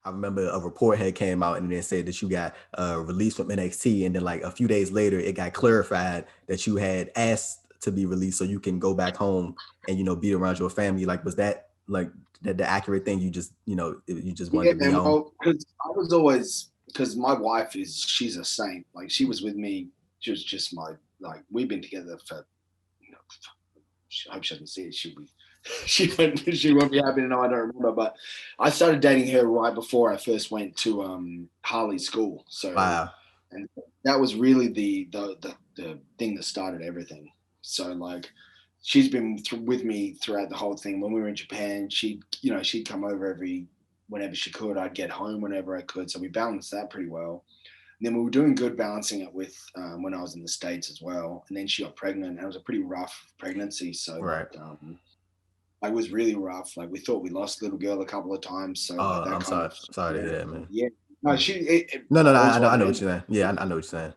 I remember a report had came out and then said that you got released from NXT, and then like a few days later, it got clarified that you had asked to be released so you can go back home and be around your family. Like, was that like the accurate thing? You just you just wanted Yeah, to be man. home. Well, because I was always because my wife she's a saint. Like she was with me. She was just my like we've been together for. You know, I hope she doesn't see it. She won't be happy to know I don't remember. But I started dating her right before I first went to Harley school. So Wow. and that was really the thing that started everything. So like she's been with me throughout the whole thing. When we were in Japan, she'd come over whenever she could. I'd get home whenever I could. So we balanced that pretty well. And then we were doing good balancing it with when I was in the States as well. And then she got pregnant, and it was a pretty rough pregnancy. So Right. it was really rough. Like we thought we lost little girl a couple of times. So like that I'm kind sorry. of Sorry to hear that, man. yeah. No, No, all's I well know that what ends. you're saying. Yeah, I know what you're saying.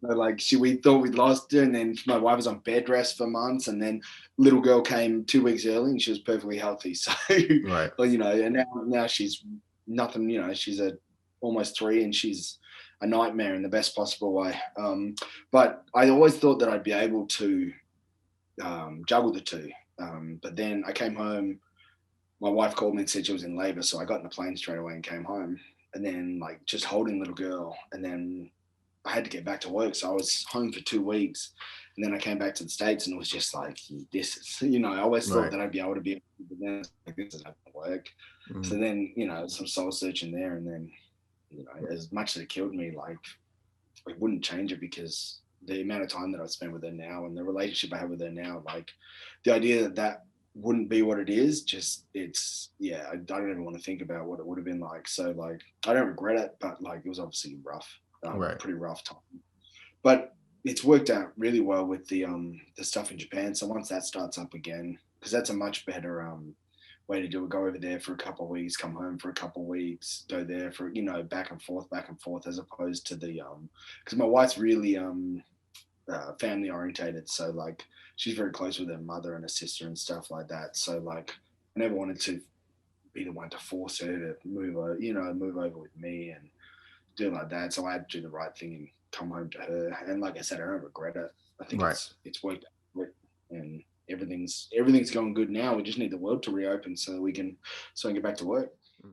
Like we thought we'd lost her, and then my wife was on bed rest for months, and then little girl came 2 weeks early, and she was perfectly healthy. So, Right. well, and now she's nothing. She's almost 3, and she's a nightmare in the best possible way. But I always thought that I'd be able to juggle the two. But then I came home. My wife called me and said she was in labor, so I got in the plane straight away and came home. And then like just holding little girl, and then I had to get back to work. So I was home for 2 weeks, and then I came back to the States, and it was just like, this is, I always thought Right. that I'd be able to be, but then like, this is not going to work. So Mhm. then, some soul searching there. And then, as much as it killed me, like I wouldn't change it because the amount of time that I spend with her now and the relationship I have with her now, like the idea that wouldn't be what it is, just I don't even want to think about what it would have been like. So like I don't regret it, but like it was obviously rough, Right. pretty rough time. But it's worked out really well with the stuff in Japan. So once that starts up again, because that's a much better way to do it. Go over there for a couple of weeks, come home for a couple of weeks, go there for back and forth, as opposed to the because my wife's really family orientated. So like she's very close with her mother and her sister and stuff like that. So like I never wanted to be the one to force her to move over with me and do like that. So I had to do the right thing and come home to her. And like I said, I don't regret it. I think Right. it's worked out, and everything's going good now. We just need the world to reopen so we can get back to work.